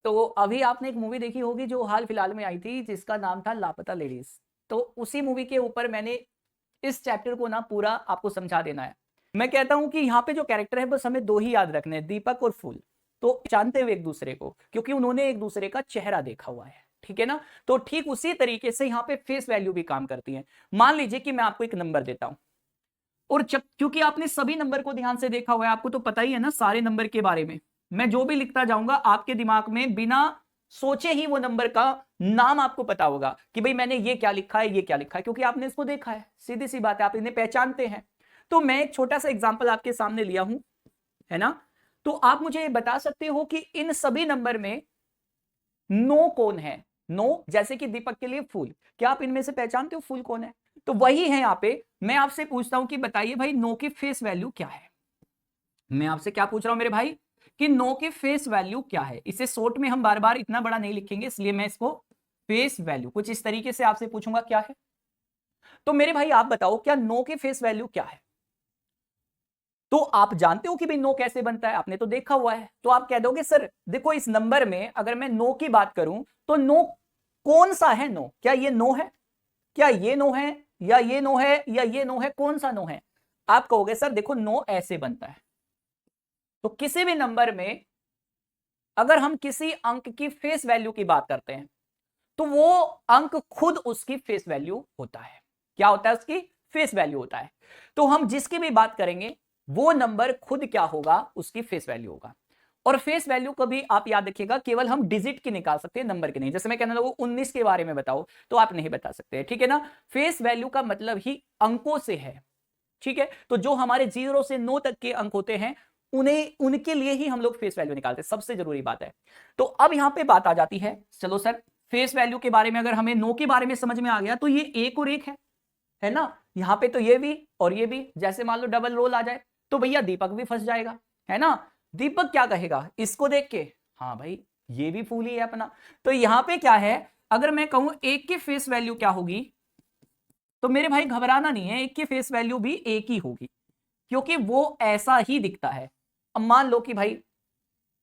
तो अभी आपने एक मूवी देखी होगी जो हाल फिलहाल में आई थी जिसका नाम था लापता लेडीज। तो उसी मूवी के ऊपर मैंने इस चैप्टर को ना पूरा आपको समझा देना है। मैं कहता हूं कि यहाँ पे जो कैरेक्टर है बस हमें दो ही याद रखने हैं, दीपक और फूल। तो जानते हुए एक दूसरे को, क्योंकि उन्होंने एक दूसरे का चेहरा देखा हुआ है, ठीक है ना। तो ठीक उसी तरीके से यहाँ पे फेस वैल्यू भी काम करती है। मान लीजिए कि मैं आपको एक नंबर देता हूं, और क्योंकि आपने सभी नंबर को ध्यान से देखा हुआ है, आपको तो पता ही है ना सारे नंबर के बारे में। मैं जो भी लिखता जाऊंगा आपके दिमाग में बिना सोचे ही वो नंबर का नाम आपको पता होगा कि भाई मैंने ये क्या लिखा है, ये क्या लिखा है, क्योंकि आपने इसको देखा है। सीधी सी बात है, आप इन्हें पहचानते हैं। तो मैं एक छोटा सा एग्जाम्पल आपके सामने लिया हूं, है ना। तो आप मुझे बता सकते हो कि इन सभी नंबर में नो कौन है। नो जैसे कि दीपक के लिए फूल, क्या आप इनमें से पहचानते हो फूल कौन है? तो वही है यहाँ पे। मैं आपसे पूछता हूं कि बताइए भाई नो की फेस वैल्यू क्या है। मैं आपसे क्या पूछ रहा हूं मेरे भाई कि नो की फेस वैल्यू क्या है। इसे शॉर्ट में हम बार बार इतना बड़ा नहीं लिखेंगे, इसलिए मैं इसको फेस वैल्यू कुछ इस तरीके से आपसे पूछूंगा क्या है। तो मेरे भाई आप बताओ क्या नो की फेस वैल्यू क्या है। तो आप जानते हो कि भाई नो कैसे बनता है, आपने तो देखा हुआ है। तो आप कह दोगे सर देखो इस नंबर में अगर मैं नो की बात करूं तो नो कौन सा है नो, क्या ये नो है, क्या ये नो है, या ये नो है, या ये नो है, कौन सा नो है। आप कहोगे सर देखो नो ऐसे बनता है। तो किसी भी नंबर में अगर हम किसी अंक की फेस वैल्यू की बात करते हैं तो वो अंक खुद उसकी फेस वैल्यू होता है। क्या होता है? उसकी फेस वैल्यू होता है। तो हम जिसकी भी बात करेंगे वो नंबर खुद क्या होगा, उसकी फेस वैल्यू होगा। और फेस वैल्यू कभी आप याद रखिएगा केवल हम डिजिट की निकाल सकते हैं, नंबर की नहीं। जैसे मैं कहने लगूं 19 के बारे में बताओ तो आप नहीं बता सकते, ठीक है ना। फेस वैल्यू का मतलब ही अंकों से है, ठीक है। तो जो हमारे 0 से 9 तक के अंक होते हैं उन्हें उनके लिए ही हम लोग फेस वैल्यू निकालते हैं, सबसे जरूरी बात है। तो अब यहां पे बात आ जाती है, चलो सर फेस वैल्यू के बारे में अगर हमें नो के बारे में समझ में आ गया तो ये एक और एक है ना। यहां पे तो ये भी और ये भी, जैसे मान लो डबल रोल आ जाए तो भैया दीपक भी फंस जाएगा, है ना। दीपक क्या कहेगा इसको देख के, हाँ भाई ये भी फूल ही है अपना। तो यहां पे क्या है, अगर मैं कहूं एक की फेस वैल्यू क्या होगी, तो मेरे भाई घबराना नहीं है, एक की फेस वैल्यू भी एक ही होगी, क्योंकि वो ऐसा ही दिखता है। अब मान लो कि भाई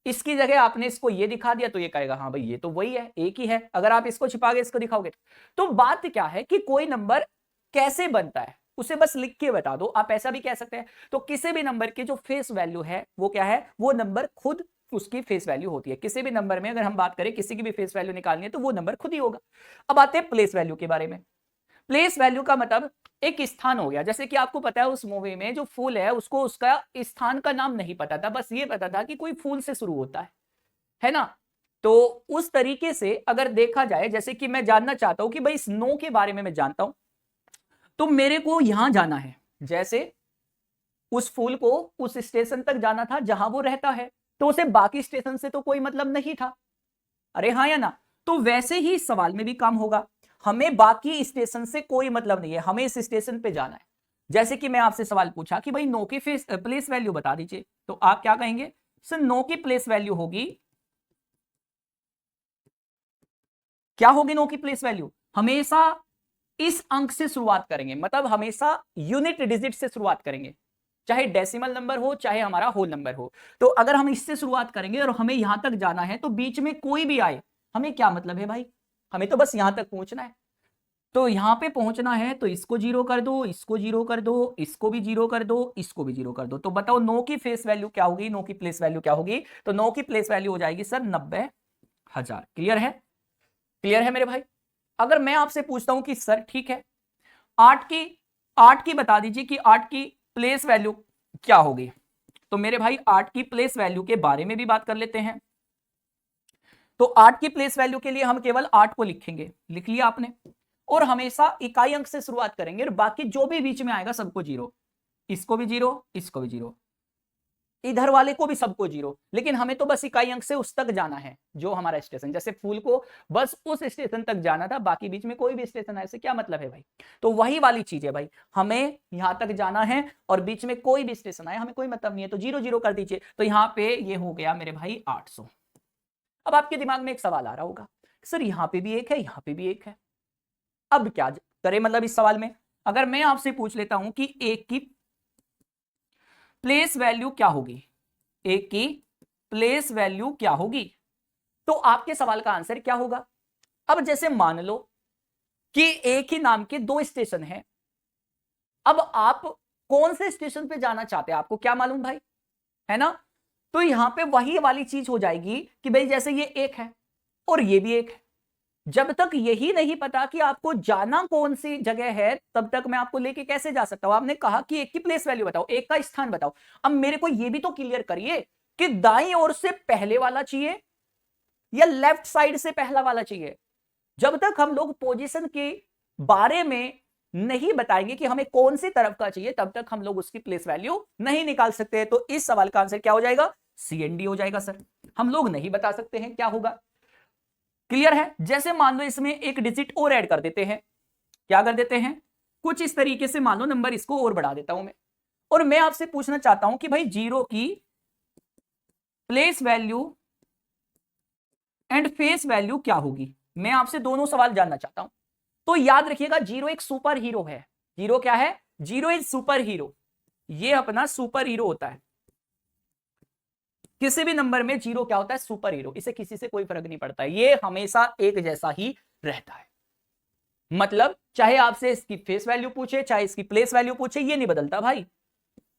इसकी जगह आपने इसको ये दिखा दिया तो ये कहेगा हाँ भाई ये तो वही है, एक ही है। अगर आप इसको छिपा के इसको दिखाओगे तो बात क्या है कि कोई नंबर कैसे बनता है उसे बस लिख के बता दो, आप ऐसा भी कह सकते हैं। तो किसी भी नंबर की जो फेस वैल्यू है वो क्या है, वो नंबर खुद उसकी फेस वैल्यू होती है। किसी भी नंबर में अगर हम बात करें किसी की भी फेस वैल्यू निकालनी है तो वो नंबर खुद ही होगा। अब आते हैं प्लेस वैल्यू के बारे में। प्लेस वैल्यू का मतलब एक स्थान हो गया। जैसे कि आपको पता है उस मूवी में जो फूल है उसको उसका स्थान का नाम नहीं पता था, बस ये पता था कि कोई फूल से शुरू होता है ना। तो उस तरीके से अगर देखा जाए, जैसे कि मैं जानना चाहता हूं कि भाई स्नो के बारे में मैं जानता हूं तो मेरे को यहां जाना है, जैसे उस फूल को उस स्टेशन तक जाना था जहां वो रहता है, तो उसे बाकी स्टेशन से तो कोई मतलब नहीं था, अरे हाँ या ना। तो वैसे ही इस सवाल में भी काम होगा, हमें बाकी स्टेशन से कोई मतलब नहीं है, हमें इस स्टेशन पे जाना है। जैसे कि मैं आपसे सवाल पूछा कि भाई नो की प्लेस वैल्यू बता दीजिए, तो आप क्या कहेंगे, सर नो की प्लेस वैल्यू होगी, क्या होगी नो की प्लेस वैल्यू, हमेशा इस अंक से शुरुआत करेंगे, मतलब हमेशा यूनिट डिजिट से शुरुआत करेंगे, चाहे डेसिमल नंबर हो चाहे हमारा होल नंबर हो। तो अगर हम इससे शुरुआत करेंगे और हमें यहां तक जाना है तो बीच में कोई भी आए हमें क्या मतलब है भाई, हमें तो बस यहां तक पहुंचना है। तो यहां पे पहुंचना है तो इसको जीरो कर दो, इसको जीरो कर दो, इसको भी जीरो कर दो, इसको भी जीरो कर दो। तो बताओ नो की फेस वैल्यू क्या होगी, नो की प्लेस वैल्यू क्या होगी। तो नो की प्लेस वैल्यू हो जाएगी सर 90,000। क्लियर है? क्लियर है मेरे भाई। अगर मैं आपसे पूछता हूं कि सर ठीक है आठ की आठ की बता दीजिए कि आठ की प्लेस वैल्यू क्या होगी, तो मेरे भाई आठ की प्लेस वैल्यू के बारे में भी बात कर लेते हैं। तो आठ की प्लेस वैल्यू के लिए हम केवल आठ को लिखेंगे, लिख लिया आपने, और हमेशा इकाई अंक से शुरुआत करेंगे और बाकी जो भी बीच में आएगा सबको जीरो, इसको भी जीरो, इसको भी जीरो, इधर वाले को भी सबको जीरो। लेकिन हमें तो बस इकाई अंक से उस तक जाना है जो हमारा स्टेशन, जैसे फूल को बस उस स्टेशन तक जाना था, बाकी बीच में कोई भी स्टेशन आए से क्या मतलब है भाई। तो वही वाली चीज है भाई, हमें यहां तक जाना है और बीच में कोई भी स्टेशन आए हमें कोई मतलब नहीं है, तो जीरो जीरो कर दीजिए। तो यहां पे ये हो गया मेरे भाई 800। अब आपके दिमाग में एक सवाल आ रहा होगा, सर यहां पे भी एक है यहां पे भी एक है, अब क्या करें, मतलब इस सवाल में अगर मैं आपसे पूछ लेता हूं कि एक की प्लेस वैल्यू क्या होगी, एक की प्लेस वैल्यू क्या होगी, तो आपके सवाल का आंसर क्या होगा? अब जैसे मान लो कि एक ही नाम के दो स्टेशन हैं, अब आप कौन से स्टेशन पे जाना चाहते हैं आपको क्या मालूम भाई, है ना? तो यहां पे वही वाली चीज हो जाएगी कि भाई जैसे ये एक है और ये भी एक है, जब तक यही नहीं पता कि आपको जाना कौन सी जगह है तब तक मैं आपको लेके कैसे जा सकता हूं? आपने कहा कि एक की प्लेस वैल्यू बताओ, एक का स्थान बताओ। अब मेरे को ये भी तो क्लियर करिए कि दाईं ओर से पहले वाला चाहिए या लेफ्ट साइड से पहला वाला चाहिए। जब तक हम लोग पोजीशन के बारे में नहीं बताएंगे कि हमें कौन सी तरफ का चाहिए तब तक हम लोग उसकी प्लेस वैल्यू नहीं निकाल सकते। तो इस सवाल का आंसर क्या हो जाएगा? CND हो जाएगा सर। हम लोग नहीं बता सकते हैं क्या होगा। क्लियर है? जैसे मान लो इसमें एक डिजिट और ऐड कर देते हैं, क्या कर देते हैं कुछ इस तरीके से, मान लो नंबर इसको और बढ़ा देता हूं मैं, और मैं आपसे पूछना चाहता हूं कि भाई जीरो की place value and face value क्या होगी। मैं आपसे दोनों सवाल जानना चाहता हूं। तो याद रखिएगा जीरो एक सुपर हीरो है। जीरो क्या है? Zero is super hero. ये अपना सुपर हीरो होता है। किसी भी नंबर में जीरो क्या होता है? Super hero. इसे किसी से कोई फर्क नहीं पड़ता है, ये हमेशा एक जैसा ही रहता है। मतलब चाहे आपसे इसकी फेस वैल्यू पूछे चाहे इसकी प्लेस वैल्यू पूछे, ये नहीं बदलता भाई।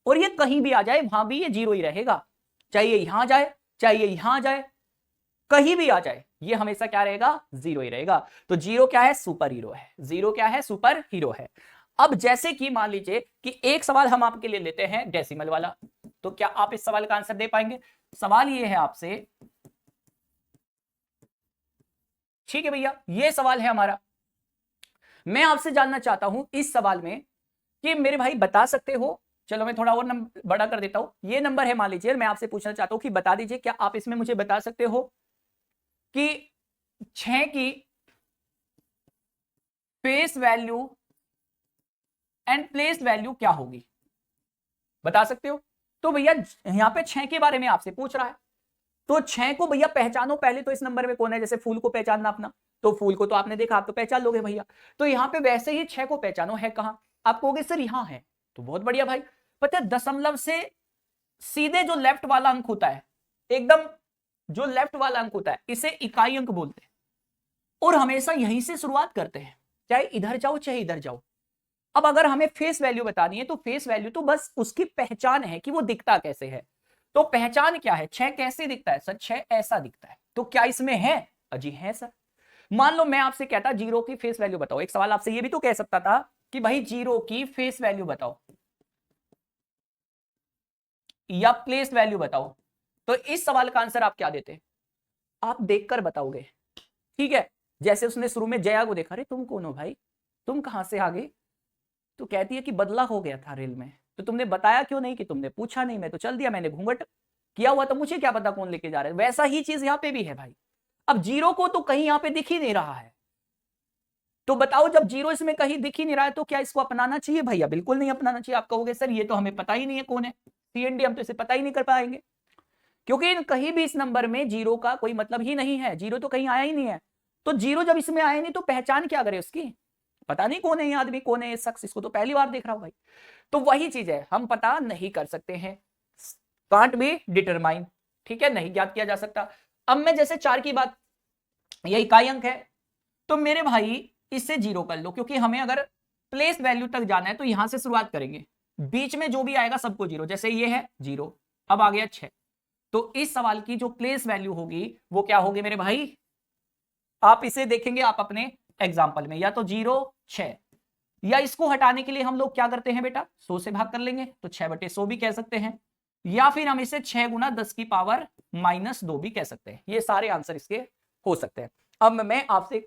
और ये कहीं भी आ जाए वहां भी ये जीरो ही रहेगा, चाहे ये यहां जाए चाहे ये यहां जाए, कहीं भी आ जाए ये हमेशा क्या रहेगा? जीरो ही रहेगा। तो जीरो क्या है? सुपर हीरो है। जीरो क्या है? सुपर हीरो है। अब जैसे कि मान लीजिए कि एक सवाल हम आपके लिए लेते हैं डेसिमल वाला, तो क्या आप इस सवाल का आंसर दे पाएंगे? सवाल ये है आपसे, ठीक है भैया, ये सवाल है हमारा। मैं आपसे जानना चाहता हूं इस सवाल में कि मेरे भाई बता सकते हो, चलो मैं थोड़ा और नंबर बड़ा कर देता हूं, ये नंबर है मान लीजिए, मैं आपसे पूछना चाहता हूं कि बता दीजिए क्या आप इसमें मुझे बता सकते हो कि 6 की face value and place value क्या होगी? बता सकते हो? तो भैया यहां पे 6 के बारे में आपसे पूछ रहा है, तो 6 को भैया पहचानो पहले तो। इस नंबर में कौन है? जैसे फूल को पहचानना अपना, तो फूल को तो आपने देखा, आप तो पहचान लोगे भैया। तो यहां पे वैसे ही 6 को पहचानो, है कहां? आप कहोगे सर यहां है, तो बहुत बढ़िया भाई। पता है दशमलव से सीधे जो लेफ्ट वाला अंक होता है, एकदम जो लेफ्ट वाला अंक होता है, इसे इकाई अंक बोलते हैं, और हमेशा यहीं से शुरुआत करते हैं, चाहे इधर जाओ चाहे इधर जाओ। अब अगर हमें फेस वैल्यू बतानी है तो फेस वैल्यू तो बस उसकी पहचान है कि वो दिखता कैसे है। तो पहचान क्या है? 6 कैसे दिखता है सर? 6 ऐसा दिखता है। तो क्या इसमें है? अजी है सर। मान लो मैं आपसे कहता जीरो की फेस वैल्यू बताओ, एक सवाल आपसे ये भी तो कह सकता था कि भाई जीरो की फेस वैल्यू बताओ या प्लेस वैल्यू बताओ, तो इस सवाल का आंसर आप क्या देते? आप देखकर बताओगे, ठीक है? जैसे उसने शुरू में जया को देखा, अरे तुम कौन हो भाई, तुम कहां से आ गए? तो कहती है कि बदला हो गया था रेल में। तो तुमने बताया क्यों नहीं? कि तुमने पूछा नहीं, मैं तो चल दिया, मैंने घूंघट किया हुआ, तो मुझे क्या पता कौन लेके जा रहा है। वैसा ही चीज यहां पे भी है भाई। अब जीरो को तो कहीं यहां पे दिख ही नहीं रहा है, तो बताओ जब जीरो इसमें कहीं दिख ही नहीं रहा है तो क्या इसको अपनाना चाहिए? भैया बिल्कुल नहीं अपनाना चाहिए। आप कहोगे सर ये तो हमें पता ही नहीं है कौन है, CND हम तो इसे पता ही नहीं कर पाएंगे, क्योंकि कहीं भी इस नंबर में जीरो का कोई मतलब ही नहीं है, जीरो तो कहीं आया ही नहीं है। तो जीरो जब इसमें आया नहीं तो पहचान क्या करे उसकी? पता नहीं कौन है ये आदमी, कौन है ये शख्स, इसको तो पहली बार देख रहा हूं भाई। तो वही चीज है, हम पता नहीं कर सकते हैं, कांट बी डिटरमाइन, ठीक है, नहीं ज्ञात किया जा सकता। अब मैं जैसे 4 की बात, ये इकाई अंक है, तो मेरे भाई इससे जीरो कर लो, क्योंकि हमें अगर प्लेस वैल्यू तक जाना है तो यहां से शुरुआत करेंगे, बीच में जो भी आएगा सबको जीरो। जैसे ये है जीरो, अब आ गया 6, तो इस सवाल की जो प्लेस वैल्यू होगी वो क्या होगी मेरे भाई? आप इसे देखेंगे आप अपने एग्जाम्पल में, या तो 0 6, या इसको हटाने के लिए हम लोग क्या करते हैं बेटा? 100 से भाग कर लेंगे, तो 6/100 भी कह सकते हैं, या फिर हम इसे 6 गुना 10 की पावर -2 भी कह सकते हैं। ये सारे आंसर इसके हो सकते हैं। अब मैं आपसे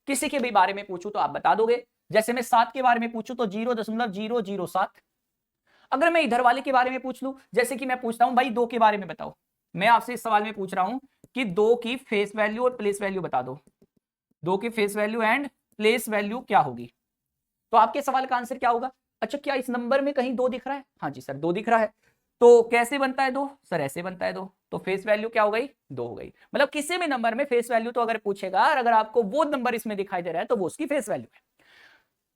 किसी के भी बारे में पूछूं तो आप बता दोगे। जैसे मैं 7 के बारे में पूछूं तो 0.007। अगर मैं इधर वाले के बारे में पूछ लूं, जैसे कि मैं पूछता हूं भाई 2 के बारे में बताओ, मैं आपसे इस सवाल में पूछ रहा हूं कि 2 की फेस वैल्यू और प्लेस वैल्यू बता दो, 2 की face value and place value क्या होगी? तो आपके सवाल का आंसर क्या होगा? अच्छा क्या इस नंबर में कहीं 2 दिख रहा है? हाँ जी सर 2 दिख रहा है। तो कैसे बनता है 2? सर ऐसे बनता है 2। तो फेस वैल्यू क्या हो गई? 2 हो गई। मतलब किसी भी नंबर में फेस वैल्यू तो अगर पूछेगा और अगर आपको वो नंबर इसमें दिखाई दे रहा है तो वो उसकी फेस वैल्यू है।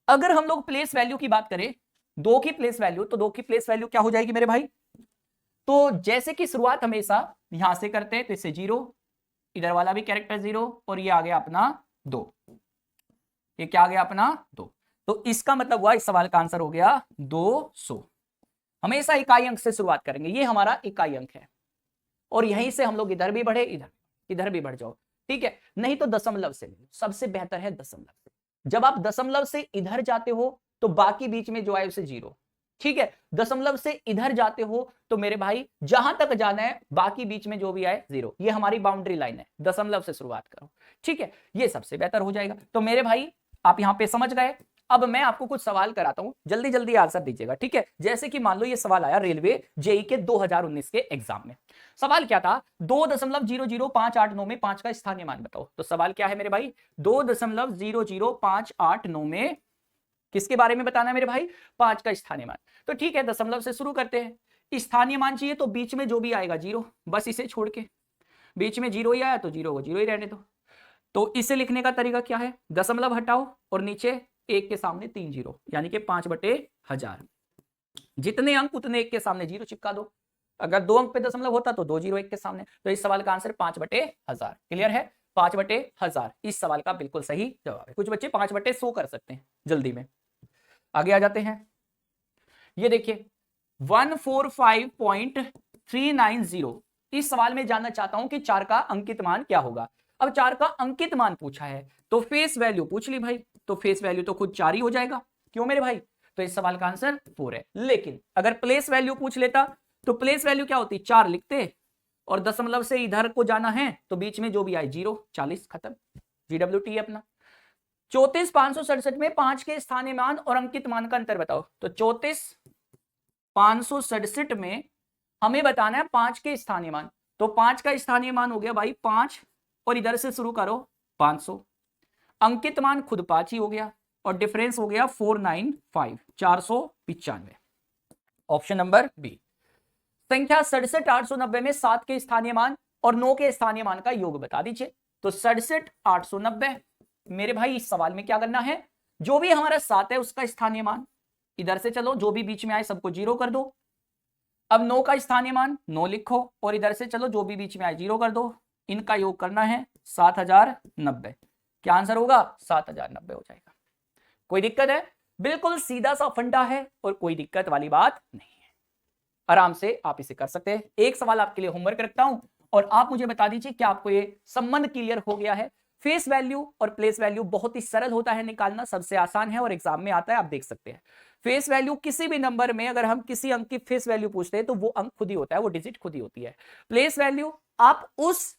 अगर हम लोग प्लेस वैल्यू की बात करें, 2 की प्लेस वैल्यू, तो 2 की प्लेस वैल्यू क्या हो जाएगी मेरे भाई? तो जैसे कि शुरुआत हमेशा यहां से करते हैं, तो इससे 0, इधर वाला भी कैरेक्टर 0 और ये आ गया अपना 2। ये क्या आ गया अपना 2। तो इसका मतलब हुआ इस सवाल का आंसर हो गया 200। हमेशा इकाई अंक से शुरुआत करेंगे, ये हमारा इकाई अंक है और यहीं से हम लोग इधर भी बढ़े, इधर भी बढ़ जाओ, ठीक है। नहीं तो दशमलव से, सबसे बेहतर है दशमलव से। जब आप दशमलव से इधर जाते हो तो बाकी बीच में जो आए उसे 0, ठीक है। दशमलव से इधर जाते हो तो मेरे भाई जहां तक जाना है बाकी बीच में जो भी आए 0, ये हमारी बाउंड्री लाइन है। दशमलव से शुरुआत करो, ठीक है, ये सबसे बेहतर हो जाएगा। तो मेरे भाई आप यहां पे समझ गए। अब मैं आपको कुछ सवाल कराता हूं, जल्दी जल्दी आंसर दीजिएगा, ठीक है। जैसे कि मान लो ये सवाल आया रेलवे जेई के 2019 के एग्जाम में। सवाल क्या था, 2.00589 में 5 का स्थानीय मान बताओ। तो सवाल क्या है मेरे भाई, 2.00589 में किसके बारे में बताना है मेरे भाई, 5 का स्थानीय मान। तो ठीक है, दशमलव से शुरू करते हैं। स्थानीय मान चाहिए तो बीच में जो भी आएगा 0, बस इसे छोड़ के बीच में 0 ही आया तो 0 को 0 ही रहने दो। तो इसे लिखने का तरीका क्या है, दशमलव हटाओ और नीचे 1 के सामने 3 0, यानी कि 5/1000। जितने अंक उतने 1 के सामने 0 चिपका दो। अगर 2 अंक पे दशमलव होता तो 2 0 1 के सामने। तो इस सवाल का आंसर 5/1000। क्लियर है, 5/1000 इस सवाल का बिल्कुल सही जवाब है। कुछ बच्चे 5/100 कर सकते हैं जल्दी में। आगे आ जाते हैं, ये देखिए 145.390। इस सवाल में जानना चाहता हूं कि 4 का अंकित मान क्या होगा। अब 4 का अंकित मान पूछा है तो फेस वैल्यू पूछ ली भाई, तो फेस वैल्यू तो खुद 4 ही हो जाएगा, क्यों मेरे भाई। तो इस सवाल का आंसर 4 है। लेकिन अगर प्लेस वैल्यू पूछ लेता तो प्लेस वैल्यू क्या होती, 4 लिखते और दशमलव से इधर को जाना है तो बीच में जो भी आए 0, 40 खत्म, GWT अपना। 34,567 में 5 के स्थानीय मान और अंकित मान का अंतर बताओ। तो 34,567 में हमें बताना है 5 के स्थानीय मान। तो 5 का स्थानीय मान हो गया भाई 5 और इधर से शुरू करो 500। अंकित मान खुद 5 ही हो गया और डिफरेंस हो गया 495, 495। Option number B. संख्या 67,890 में 7 के स्थानीय मान और 9 के स्थानीय मान का योग बता दीजिए। तो 67,890 मेरे भाई इस सवाल में क्या करना है, जो भी हमारा 7 है उसका स्थानीय मान, इधर से चलो जो भी बीच में आए सबको 0 कर दो। अब 9 का स्थानीय मान 9 लिखो और इधर से चलो जो भी बीच में आए 0 कर दो। इनका योग करना है 7,090। क्या आंसर होगा, 7,090 हो जाएगा। कोई दिक्कत है, बिल्कुल सीधा सा फंडा है और कोई दिक्कत वाली बात नहीं है, आराम से आप इसे कर सकते हैं। एक सवाल आपके लिए होमवर्क रखता हूं और आप मुझे बता दीजिए कि आपको ये संबंध क्लियर हो गया है। फेस वैल्यू और प्लेस वैल्यू बहुत ही सरल होता है निकालना, सबसे आसान है और एग्जाम में आता है, आप देख सकते हैं। फेस वैल्यू किसी भी नंबर में अगर हम किसी अंक की फेस वैल्यू पूछते हैं तो वो अंक खुद ही होता है, वो डिजिट खुद ही होती है। प्लेस वैल्यू आप उस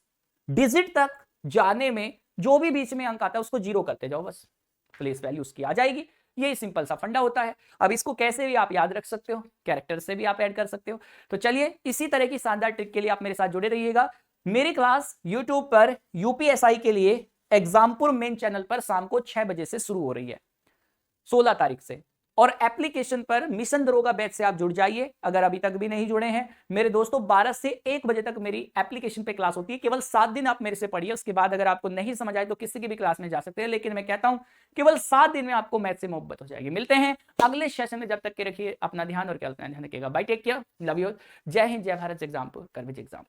डिजिट तक जाने में जो भी बीच में अंक आता है उसको 0 करते जाओ, बस प्लेस वैल्यू उसकी आ जाएगी। ये सिंपल सा फंडा होता है। अब इसको कैसे भी आप याद रख सकते हो, कैरेक्टर से भी आप ऐड कर सकते हो। तो चलिए इसी तरह की शानदार ट्रिक के लिए आप मेरे साथ जुड़े रहिएगा। मेरी क्लास यूट्यूब पर यूपीएसआई के लिए एग्जामपुर मेन चैनल पर शाम को 6 बजे से शुरू हो रही है, 16 तारीख से। और एप्लीकेशन पर मिशन दरोगा बैच से आप जुड़ जाइए अगर अभी तक भी नहीं जुड़े हैं। मेरे दोस्तों 12 से 1 बजे तक मेरी एप्लीकेशन पे क्लास होती है। केवल 7 दिन आप मेरे से पढ़िए, उसके बाद अगर आपको नहीं समझ आए तो किसी की भी क्लास में जा सकते हैं, लेकिन मैं कहता हूं केवल 7 दिन में आपको मैथ से मोहब्बत हो जाएगी। मिलते हैं अगले सेशन में, जब तक के रखिए अपना ध्यान और क्या ध्यान रखिएगा। Bye, take care, love you. जय हिंद, जय भारत, एग्जामपुर, कर एग्जाम।